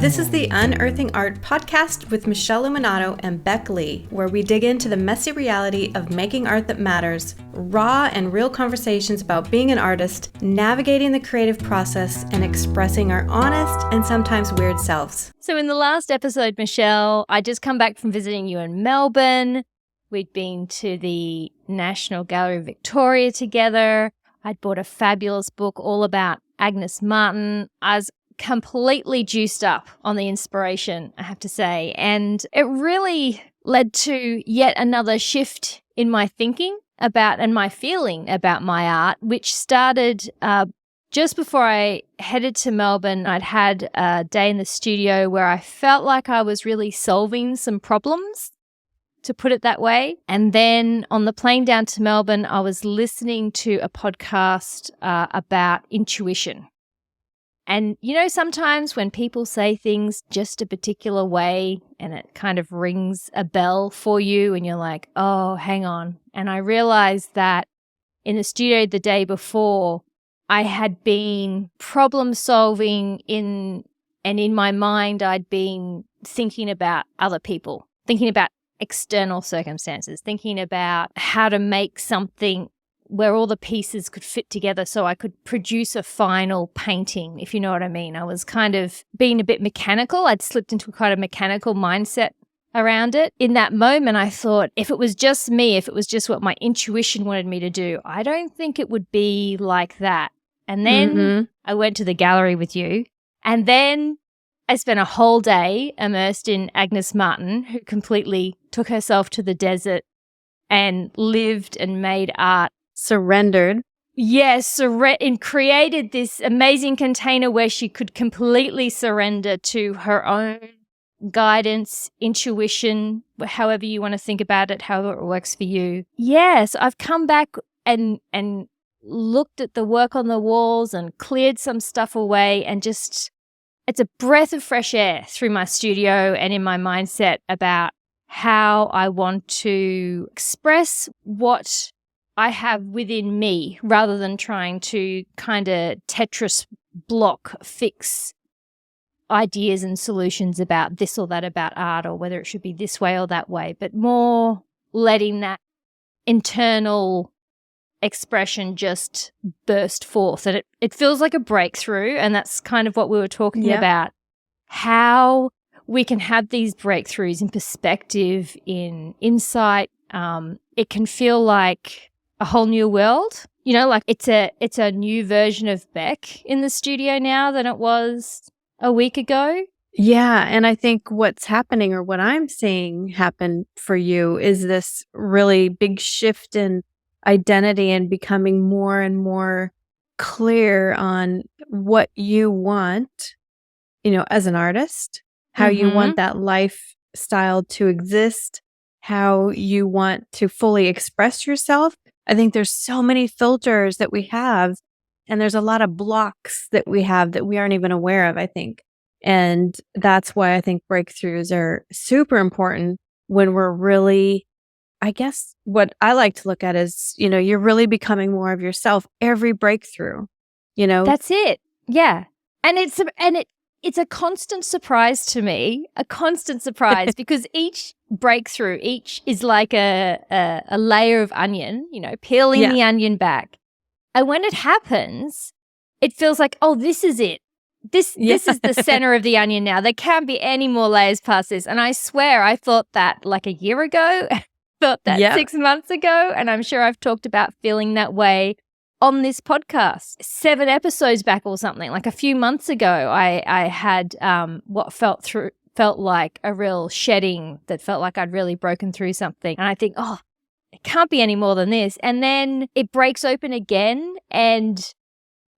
This is the Unearthing Art Podcast with Michele and Beck Lee, where we dig into the messy reality of making art that matters, raw and real conversations about being an artist, navigating the creative process, and expressing our honest and sometimes weird selves. So in the last episode, Michele, I just come back from visiting you in Melbourne. We'd been to the National Gallery of Victoria together. I'd bought a fabulous book all about Agnes Martin. I was completely juiced up on the inspiration, I have to say. And it really led to yet another shift in my thinking about and my feeling about my art, which started just before I headed to Melbourne. I'd had a day in the studio where I felt like I was really solving some problems, to put it that way. And then on the plane down to Melbourne, I was listening to a podcast about intuition. And, you know, sometimes when people say things just a particular way and it kind of rings a bell for you and you're like, oh, hang on. And I realized that in the studio the day before, I had been problem solving in my mind, I'd been thinking about other people, thinking about external circumstances, thinking about how to make something where all the pieces could fit together so I could produce a final painting, if you know what I mean. I was kind of being a bit mechanical. I'd slipped into a kind of mechanical mindset around it. In that moment, I thought, if it was just me, if it was just what my intuition wanted me to do, I don't think it would be like that. And then I went to the gallery with you, and then I spent a whole day immersed in Agnes Martin, who completely took herself to the desert and lived and made art. Surrendered. Yes, and created this amazing container where she could completely surrender to her own guidance, intuition, however you want to think about it, however it works for you. Yes, I've come back and looked at the work on the walls and cleared some stuff away, and just, it's a breath of fresh air through my studio and in my mindset about how I want to express what I have within me, rather than trying to kind of Tetris block fix ideas and solutions about this or that about art, or whether it should be this way or that way, but more letting that internal expression just burst forth. And it feels like a breakthrough, and that's kind of what we were talking about, how we can have these breakthroughs in perspective, in insight. It can feel like a whole new world, you know, like it's a new version of Beck in the studio now than it was a week ago. Yeah, and I think what's happening, or what I'm seeing happen for you, is this really big shift in identity and becoming more and more clear on what you want, you know, as an artist, how you want that lifestyle to exist, how you want to fully express yourself. I think there's so many filters that we have, and there's a lot of blocks that we have that we aren't even aware of, I think. And that's why I think breakthroughs are super important, when we're really, I guess what I like to look at is, you know, you're really becoming more of yourself every breakthrough, you know? That's it. Yeah. And it's a constant surprise to me, because each breakthrough, each is like a layer of onion, you know, peeling the onion back. And when it happens, it feels like, oh, this is it. This is the center of the onion now. There can't be any more layers past this. And I swear I thought that like a year ago, thought that 6 months ago, and I'm sure I've talked about feeling that way on this podcast 7 episodes back or something. Like a few months ago, I had what felt like a real shedding, that felt like I'd really broken through something. And I think, oh, it can't be any more than this. And then it breaks open again, and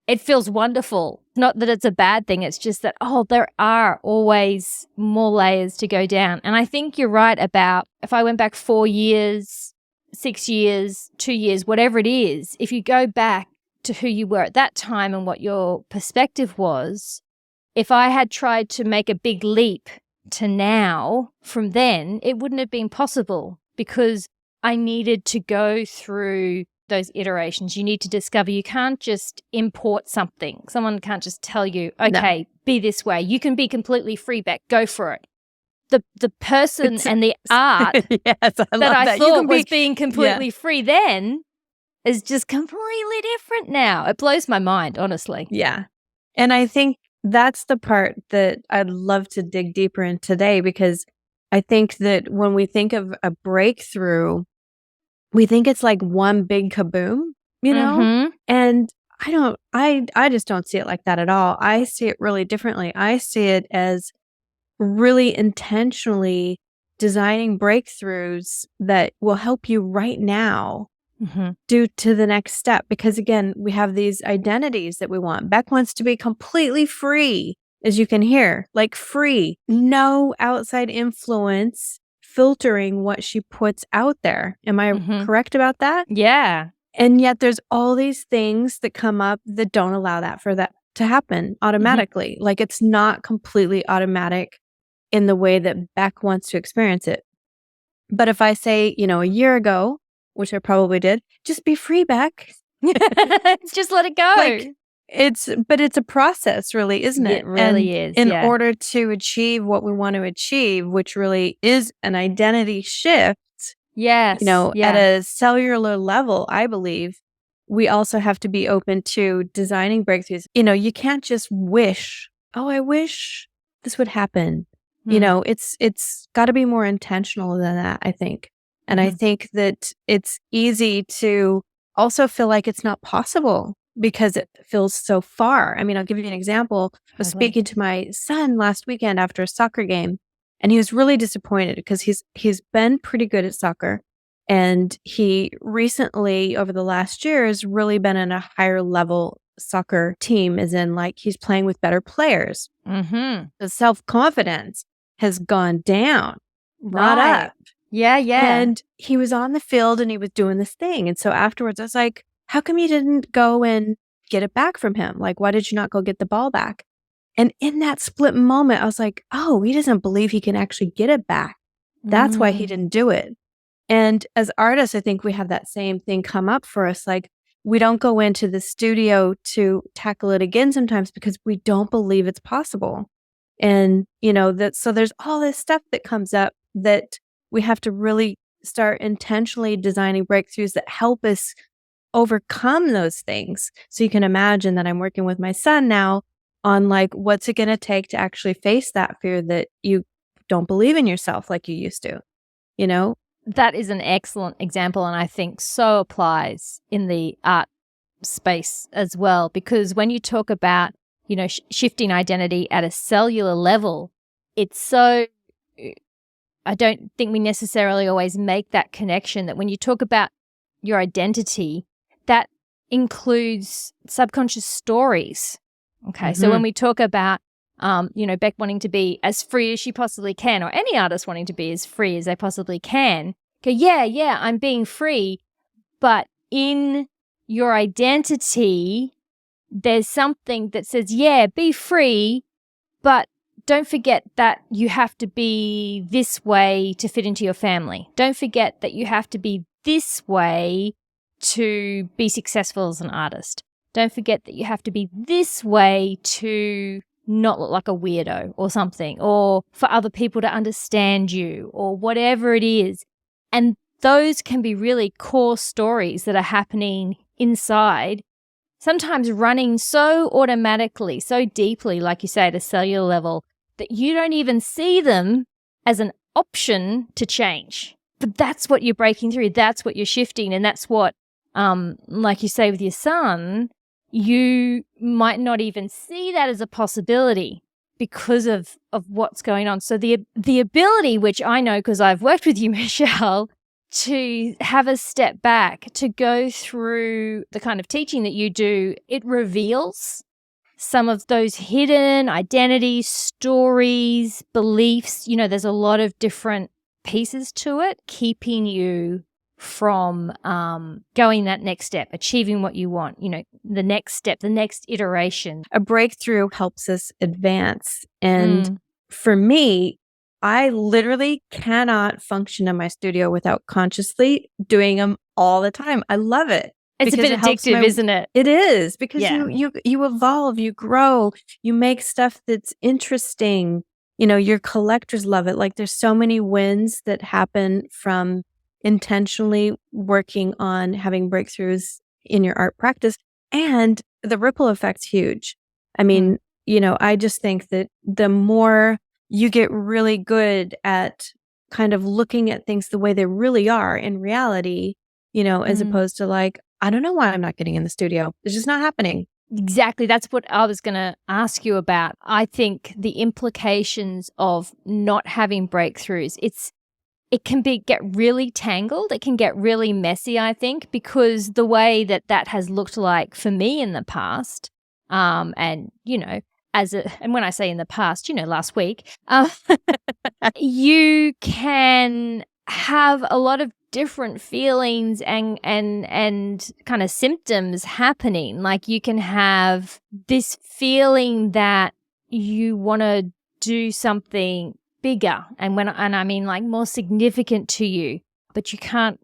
it feels wonderful. Not that it's a bad thing. It's just that, oh, there are always more layers to go down. And I think you're right about, if I went back 4 years, 6 years, 2 years, whatever it is, if you go back to who you were at that time and what your perspective was, if I had tried to make a big leap to now from then, it wouldn't have been possible, because I needed to go through those iterations. You need to discover. You can't just import something. Someone can't just tell you, okay, be this way. You can be completely free, Beck. Go for it. The person and the art yes, I that love I that. thought was being completely free then is just completely different now. It blows my mind, honestly. Yeah. And I think that's the part that I'd love to dig deeper in today, because I think that when we think of a breakthrough, we think it's like one big kaboom, you know? Mhm. And I just don't see it like that at all. I see it really differently. I see it as really intentionally designing breakthroughs that will help you right now due to the next step. Because again, we have these identities that we want. Beck wants to be completely free, as you can hear, like free, no outside influence filtering what she puts out there. Am I correct about that? Yeah. And yet there's all these things that come up that don't allow that for that to happen automatically. Like it's not completely automatic in the way that Beck wants to experience it. But if I say, a year ago, which I probably did, just be free, Beck. Just let it go. Like it's a process, really, isn't it? It really is. In order to achieve what we want to achieve, which really is an identity shift, yes, at a cellular level, I believe, we also have to be open to designing breakthroughs. You can't just wish, I wish this would happen. It's got to be more intentional than that, I think. And I think that it's easy to also feel like it's not possible because it feels so far. I mean, I'll give you an example. I was speaking to my son last weekend after a soccer game, and he was really disappointed because he's been pretty good at soccer. And he recently, over the last year, has really been in a higher level soccer team, as in like he's playing with better players. The self-confidence has gone down, not up. Yeah. And he was on the field and he was doing this thing. And so afterwards I was like, how come you didn't go and get it back from him? Like, why did you not go get the ball back? And in that split moment, I was like, oh, he doesn't believe he can actually get it back. That's why he didn't do it. And as artists, I think we have that same thing come up for us. Like, we don't go into the studio to tackle it again sometimes because we don't believe it's possible. And, so there's all this stuff that comes up that we have to really start intentionally designing breakthroughs that help us overcome those things. So you can imagine that I'm working with my son now on like, what's it going to take to actually face that fear that you don't believe in yourself like you used to, That is an excellent example, and I think so applies in the art space as well, because when you talk about, shifting identity at a cellular level, it's so, I don't think we necessarily always make that connection that when you talk about your identity, that includes subconscious stories. Okay. So when we talk about, Beck wanting to be as free as she possibly can, or any artist wanting to be as free as they possibly can, go, yeah, I'm being free. But in your identity, there's something that says, yeah, be free, but don't forget that you have to be this way to fit into your family. Don't forget that you have to be this way to be successful as an artist. Don't forget that you have to be this way to not look like a weirdo or something, or for other people to understand you, or whatever it is. And those can be really core stories that are happening inside, sometimes running so automatically, so deeply, like you say, at a cellular level, that you don't even see them as an option to change. But that's what you're breaking through. That's what you're shifting. And that's what, like you say with your son, you might not even see that as a possibility because of what's going on. So the ability, which I know because I've worked with you, Michele, to have a step back, to go through the kind of teaching that you do, it reveals some of those hidden identities, stories, beliefs. There's a lot of different pieces to it, keeping you from going that next step, achieving what you want, the next step, the next iteration. A breakthrough helps us advance. And for me, I literally cannot function in my studio without consciously doing them all the time. I love it. It's a bit addictive, isn't it? It is, because you evolve, you grow, you make stuff that's interesting. Your collectors love it. Like, there's so many wins that happen from intentionally working on having breakthroughs in your art practice, and the ripple effect's huge. I mean, I just think that the more you get really good at kind of looking at things the way they really are in reality, as opposed to like, I don't know why I'm not getting in the studio. It's just not happening. Exactly. That's what I was going to ask you about. I think the implications of not having breakthroughs, it can get really tangled. It can get really messy, I think, because the way that has looked like for me in the past, and when I say in the past, last week, you can have a lot of different feelings and kind of symptoms happening. Like, you can have this feeling that you want to do something bigger and I mean like more significant to you, but you can't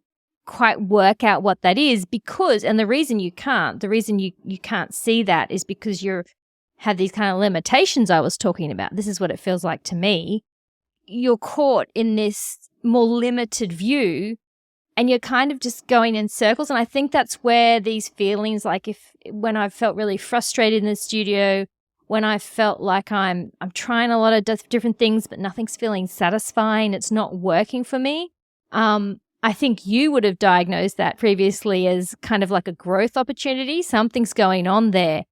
quite work out what that is, because, and the reason you can't see that is because you have these kind of limitations I was talking about. This is what it feels like to me. You're caught in this more limited view, and you're kind of just going in circles. And I think that's where these feelings, like when I felt really frustrated in the studio, when I felt like I'm trying a lot of different things, but nothing's feeling satisfying, it's not working for me. I think you would have diagnosed that previously as kind of like a growth opportunity. Something's going on there.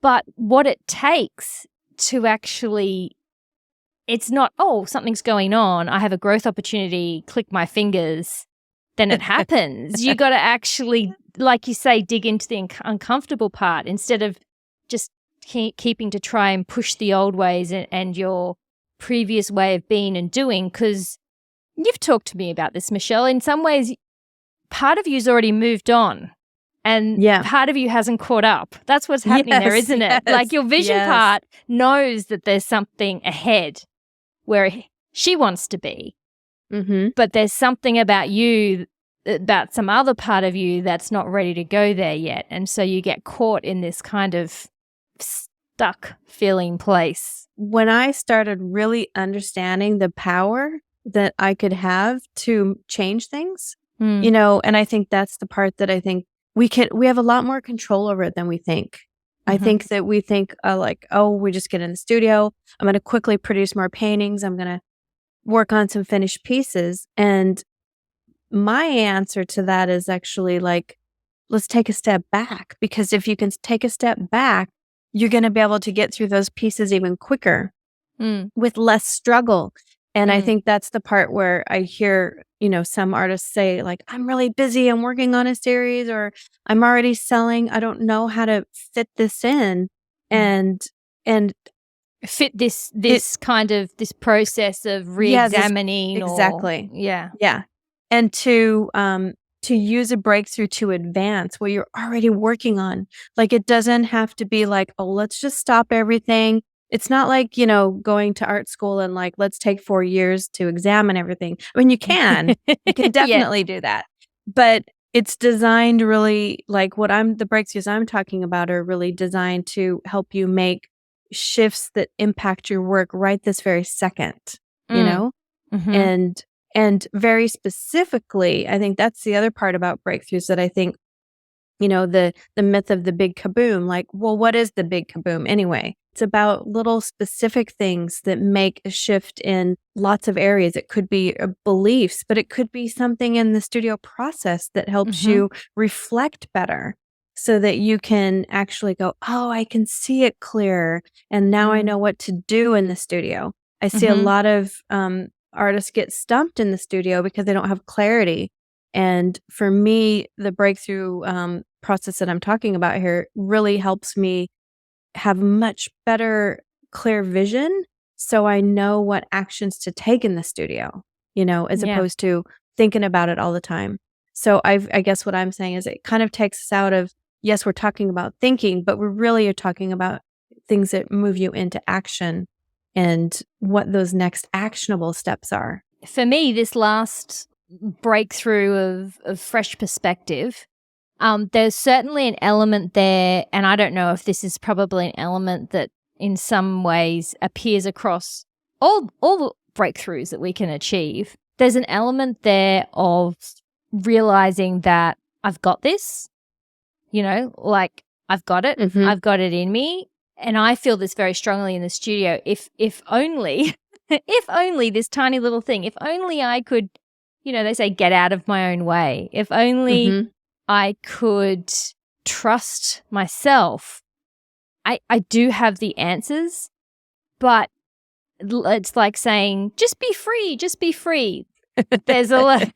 But what it takes to actually, it's not, oh, something's going on, I have a growth opportunity, click my fingers, then it happens. You got to actually, like you say, dig into the uncomfortable part instead of just keeping to try and push the old ways and your previous way of being and doing. Because you've talked to me about this, Michele. In some ways, part of you's already moved on, and part of you hasn't caught up. That's what's happening there, isn't it? Like, your vision part knows that there's something ahead where she wants to be. But there's something about you, about some other part of you that's not ready to go there yet. And so you get caught in this kind of stuck feeling place. When I started really understanding the power that I could have to change things, and I think that's the part that I think we have a lot more control over it than we think. I think that we think like, oh, we just get in the studio, I'm going to quickly produce more paintings, I'm going to work on some finished pieces. And my answer to that is actually like, let's take a step back, because if you can take a step back, you're going to be able to get through those pieces even quicker with less struggle. And I think that's the part where I hear, some artists say like, I'm really busy, I'm working on a series, or I'm already selling, I don't know how to fit this in and fit this kind of this process of re-examining. Exactly. And to use a breakthrough to advance what you're already working on. Like, it doesn't have to be like, oh, let's just stop everything. It's not like, going to art school and like, let's take 4 years to examine everything. I mean, you can definitely do that, but it's designed really, like, the breakthroughs I'm talking about are really designed to help you make shifts that impact your work right this very second, and very specifically, I think that's the other part about breakthroughs that I think, the myth of the big kaboom, like, well, what is the big kaboom anyway? It's about little specific things that make a shift in lots of areas. It could be beliefs, but it could be something in the studio process that helps you reflect better, so that you can actually go, oh, I can see it clearer. And now I know what to do in the studio. I see a lot of artists get stumped in the studio because they don't have clarity. And for me, the breakthrough process that I'm talking about here really helps me have much better clear vision, so I know what actions to take in the studio, as opposed to thinking about it all the time. So I guess what I'm saying is it kind of takes us out of, yes, we're talking about thinking, but we really are talking about things that move you into action and what those next actionable steps are. For me, this last breakthrough of fresh perspective There's certainly an element there, and I don't know if this is probably an element that in some ways appears across all the breakthroughs that we can achieve. There's an element there of realizing that I've got this, like I've got it. Mhm. I've got it in me. And I feel this very strongly in the studio. If only, if only this tiny little thing, if only I could, they say get out of my own way. If only Mhm. I could trust myself. I do have the answers, but it's like saying, just be free, just be free. There's a lot.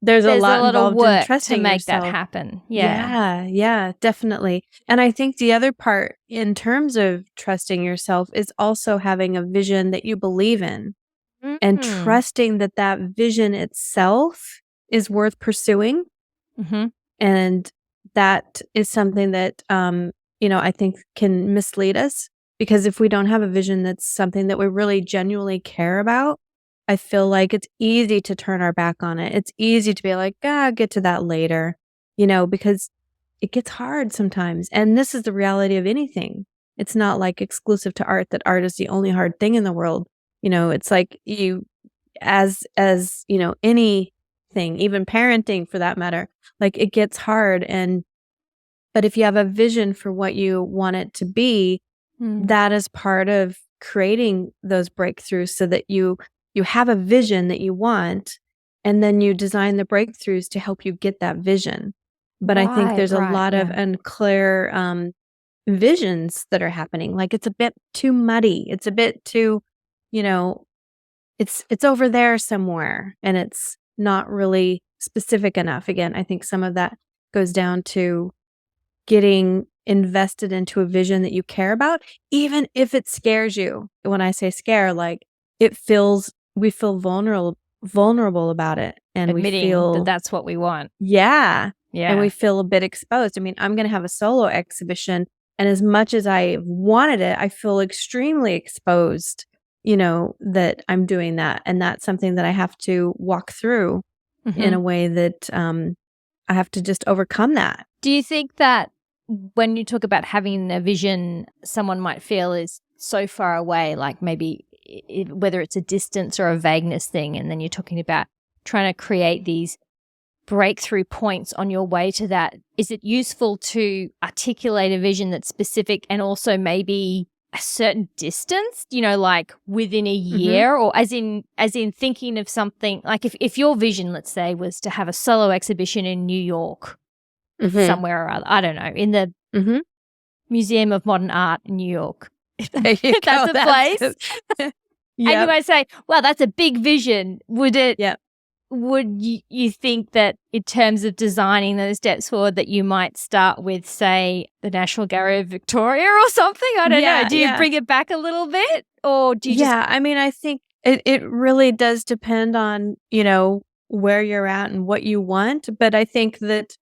There's a lot of involved in work trusting to make yourself. that happen. Yeah. Yeah, definitely. And I think the other part in terms of trusting yourself is also having a vision that you believe in and Mm. trusting that that vision itself is worth pursuing. Mm-hmm. And that is something that, I think can mislead us, because if we don't have a vision that's something that we really genuinely care about, I feel like it's easy to turn our back on it. It's easy to be like, get to that later, because it gets hard sometimes. And this is the reality of anything. It's not like exclusive to art that art is the only hard thing in the world. It's like as anything, even parenting for that matter, like it gets hard. But if you have a vision for what you want it to be, that is part of creating those breakthroughs, so that you have a vision that you want, and then you design the breakthroughs to help you get that vision. But I think there's a lot of unclear visions that are happening. Like it's a bit too muddy. It's a bit too, it's over there somewhere, and it's not really specific enough. Again, I think some of that goes down to getting invested into a vision that you care about, even if it scares you. When I say scare, like we feel vulnerable about it, and Admitting we feel that that's what we want. Yeah. Yeah. And we feel a bit exposed. I mean, I'm going to have a solo exhibition, and as much as I wanted it, I feel extremely exposed, that I'm doing that. And that's something that I have to walk through in a way that I have to just overcome that. Do you think that when you talk about having a vision, someone might feel is so far away, like maybe whether it's a distance or a vagueness thing, and then you're talking about trying to create these breakthrough points on your way to that? Is it useful to articulate a vision that's specific and also maybe a certain distance, like within a year, or as in thinking of something like if your vision, let's say, was to have a solo exhibition in New York, somewhere or other, I don't know, in the Museum of Modern Art in New York. That's a place. And you might say, well, that's a big vision. Would it? Yeah. Would you think that in terms of designing those steps forward that you might start with, say, the National Gallery of Victoria or something? I don't know. Do you bring it back a little bit, or do you just... I mean, I think it really does depend on, where you're at and what you want. But I think that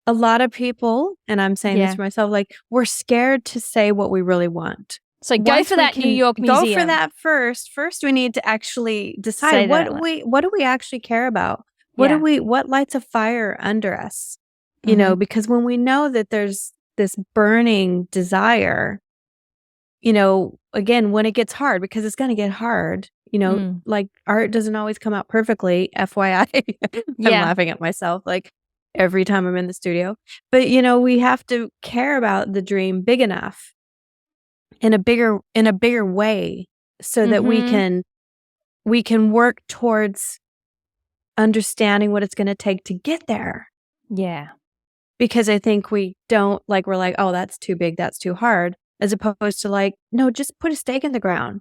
a lot of people, and I'm saying this for myself, like we're scared to say what we really want. So go for that New York museum. Go for that first. First, we need to actually decide what do we actually care about? What lights a fire under us? Because when we know that there's this burning desire, again, when it gets hard, because it's going to get hard, like art doesn't always come out perfectly. FYI, I'm laughing at myself like every time I'm in the studio. But we have to care about the dream big enough, in a bigger way, so that we can work towards understanding what it's going to take to get there. Yeah. Because I think we don't, like, we're like, oh, that's too big, that's too hard, as opposed to like, no, just put a stake in the ground.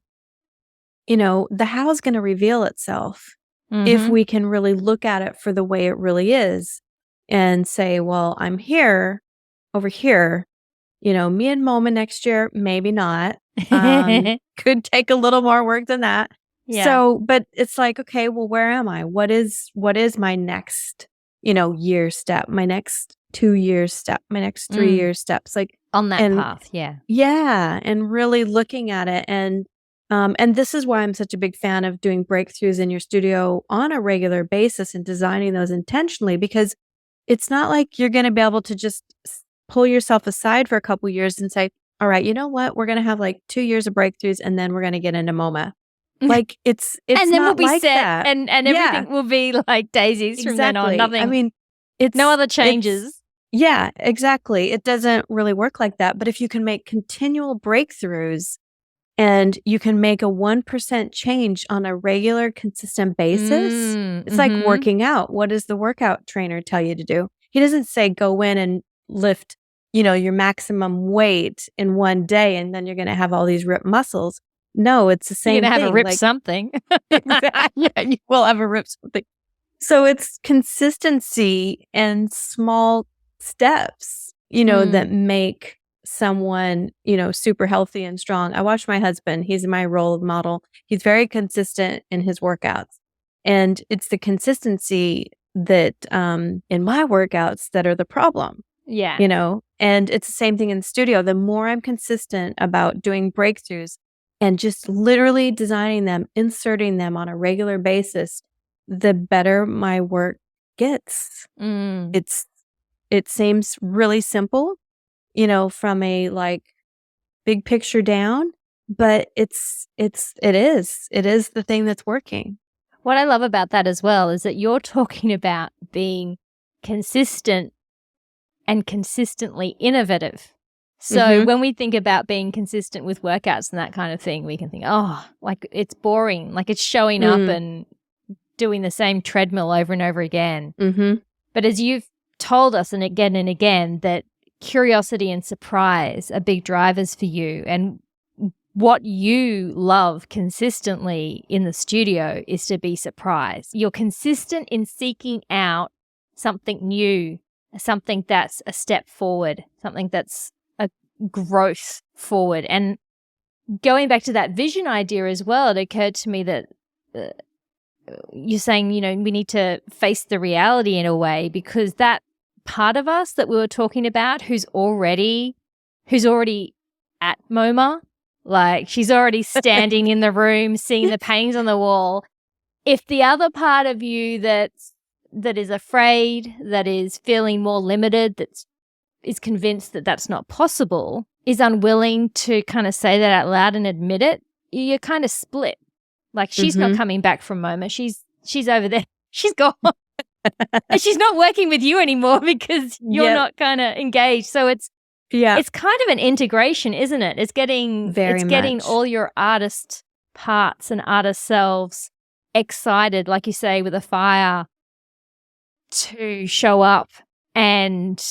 The how's going to reveal itself if we can really look at it for the way it really is and say, well, I'm here, over here. Me and MoMA next year, maybe not. Could take a little more work than that. Yeah. So, but it's like, okay, well, where am I? What is my next, year step, my next 2 years step, my next 3 year steps, like on that path. Yeah. Yeah. And really looking at it. And this is why I'm such a big fan of doing breakthroughs in your studio on a regular basis and designing those intentionally, because it's not like you're going to be able to just pull yourself aside for a couple years and say, all right, you know what? We're going to have like 2 years of breakthroughs and then we're going to get into MoMA. Like it's and then not we'll be like set that. and everything will be like daisies from then on. Nothing. I mean, it's no other changes. Yeah, exactly. It doesn't really work like that. But if you can make continual breakthroughs and you can make a 1% change on a regular, consistent basis, it's like working out. What does the workout trainer tell you to do? He doesn't say go in and lift, your maximum weight in one day and then you're going to have all these ripped muscles. No, it's the same thing. You're going to have a rip something. Exactly. Yeah, you will have a rip something. So it's consistency and small steps, that make someone, super healthy and strong. I watch my husband. He's my role model. He's very consistent in his workouts. And it's the consistency that in my workouts that are the problem. Yeah. And it's the same thing in the studio. The more I'm consistent about doing breakthroughs and just literally designing them, inserting them on a regular basis, the better my work gets. It seems really simple, from a like big picture down, but it is the thing that's working. What I love about that as well is that you're talking about being consistent and consistently innovative. So when we think about being consistent with workouts and that kind of thing, we can think, like it's boring, like it's showing up and doing the same treadmill over and over again. But as you've told us and again that curiosity and surprise are big drivers for you, and what you love consistently in the studio is to be surprised. You're consistent in seeking out something new, something that's a step forward, something that's a growth forward. And going back to that vision idea as well, it occurred to me that you're saying, we need to face the reality in a way, because that part of us that we were talking about who's already at MoMA, like she's already standing in the room, seeing the paintings on the wall. If the other part of you that is afraid, that is feeling more limited, that is convinced that that's not possible, is unwilling to kind of say that out loud and admit it, you're kind of split. Like she's not coming back from MoMA. She's over there. She's gone. And she's not working with you anymore because you're not kind of engaged. So it's kind of an integration, isn't it? It's getting getting all your artist parts and artist selves excited, like you say, with a fire to show up and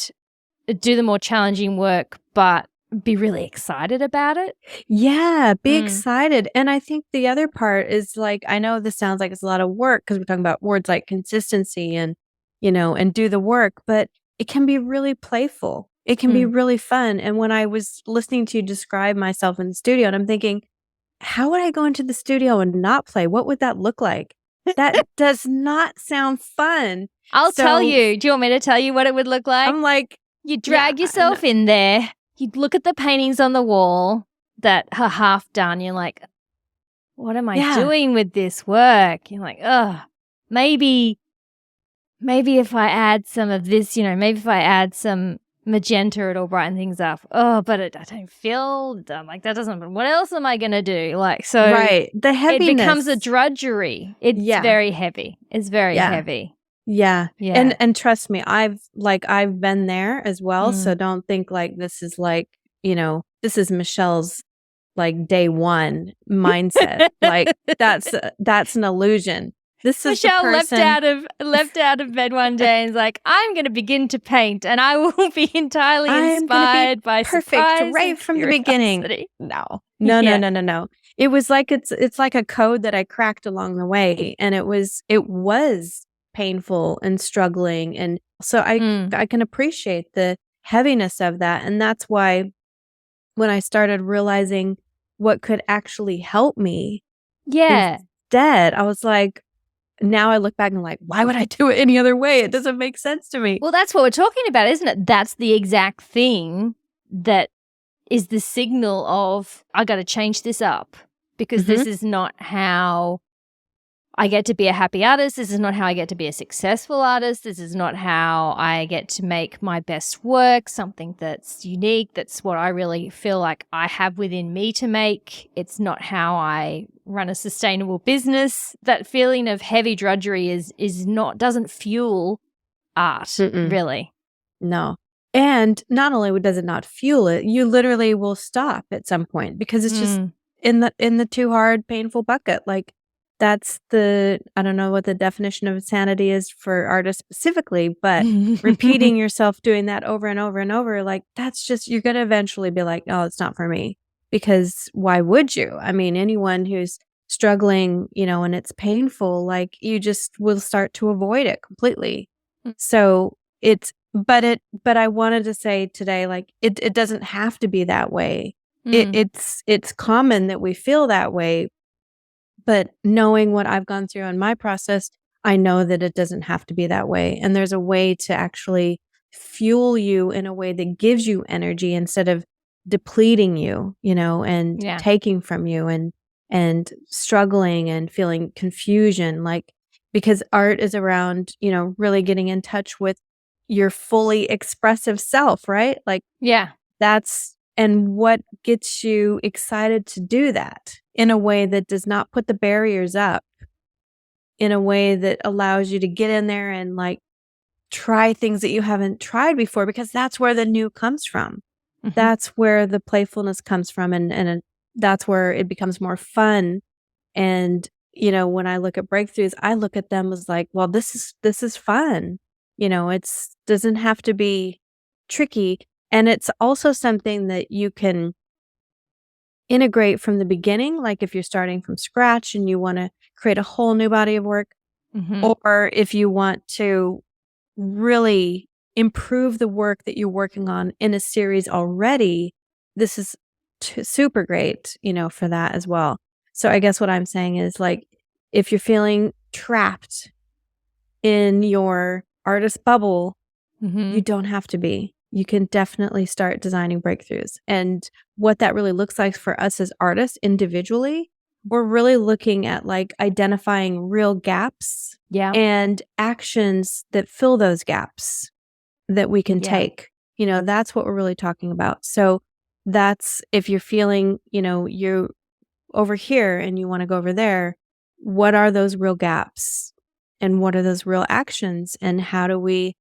do the more challenging work, but be really excited about it. Yeah, be excited. And I think the other part is like, I know this sounds like it's a lot of work because we're talking about words like consistency and, and do the work, but it can be really playful. It can be really fun. And when I was listening to you describe myself in the studio, and I'm thinking, how would I go into the studio and not play? What would that look like? That does not sound fun. I'll tell you. Do you want me to tell you what it would look like? I'm like, you drag yourself in there. You'd look at the paintings on the wall that are half done. You're like, what am I doing with this work? You're like, maybe if I add some of this, maybe if I add some magenta, it'll brighten things up. But I don't feel like that doesn't, what else am I going to do? Like, so right. The heaviness. It becomes a drudgery. It's very heavy. It's very heavy. Yeah. And trust me, I've been there as well. So don't think like this is like, this is Michelle's like day one mindset. Like that's an illusion. This is Michele the person left out of bed one day and is like, I'm going to begin to paint and I will be entirely inspired by perfect surprise right from the beginning. No. It was like it's like a code that I cracked along the way, and it was painful and struggling, and so I can appreciate the heaviness of that, and that's why when I started realizing what could actually help me instead, I was like, now I look back and I'm like, why would I do it any other way? It doesn't make sense to me. Well, that's what we're talking about, isn't it? That's the exact thing that is the signal of, I got to change this up because this is not how I get to be a happy artist. This is not how I get to be a successful artist. This is not how I get to make my best work, something that's unique. That's what I really feel like I have within me to make. It's not how I run a sustainable business. That feeling of heavy drudgery doesn't fuel art, really. No. And not only does it not fuel it, you literally will stop at some point because it's just in the too hard, painful bucket. Like, that's I don't know what the definition of insanity is for artists specifically, but repeating yourself doing that over and over and over, like, that's just, you're going to eventually be like, oh, it's not for me. Because why would you? I mean, anyone who's struggling, and it's painful, like, you just will start to avoid it completely. So but I wanted to say today, like, it doesn't have to be that way. It's common that we feel that way. But knowing what I've gone through in my process, I know that it doesn't have to be that way. And there's a way to actually fuel you in a way that gives you energy instead of depleting you, and taking from you and struggling and feeling confusion. Like, because art is around, really getting in touch with your fully expressive self, right? Like, and what gets you excited to do that in a way that does not put the barriers up, in a way that allows you to get in there and, like, try things that you haven't tried before, because that's where the new comes from. That's where the playfulness comes from. And that's where it becomes more fun. And, when I look at breakthroughs, I look at them as like, well, this is fun. It's doesn't have to be tricky. And it's also something that you can integrate from the beginning. Like, if you're starting from scratch and you want to create a whole new body of work, or if you want to really improve the work that you're working on in a series already, this is super great, for that as well. So I guess what I'm saying is, like, if you're feeling trapped in your artist bubble, you don't have to be. You can definitely start designing breakthroughs. And what that really looks like for us as artists individually, we're really looking at, like, identifying real gaps and actions that fill those gaps that we can take. That's what we're really talking about. So that's, if you're feeling, you're over here and you want to go over there, what are those real gaps? And what are those real actions? And how do we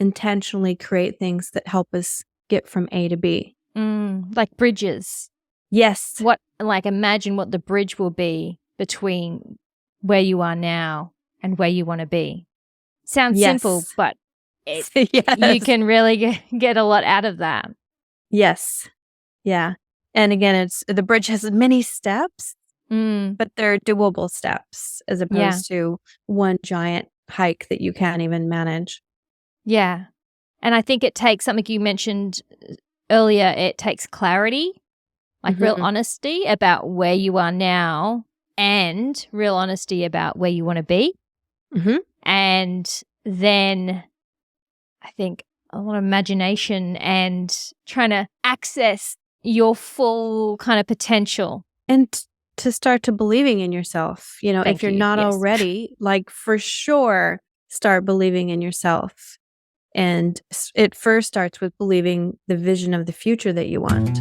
intentionally create things that help us get from A to B? Like bridges. Yes. Imagine what the bridge will be between where you are now and where you want to be. Sounds simple, but you can really get a lot out of that. Yes. Yeah. And again, the bridge has many steps, but they're doable steps as opposed to one giant hike that you can't even manage. Yeah. And I think it takes something you mentioned earlier. It takes clarity, like real honesty about where you are now and real honesty about where you want to be. And then I think a lot of imagination and trying to access your full kind of potential. And to start to believing in yourself, if you're not already, like, for sure, start believing in yourself. And it first starts with believing the vision of the future that you want.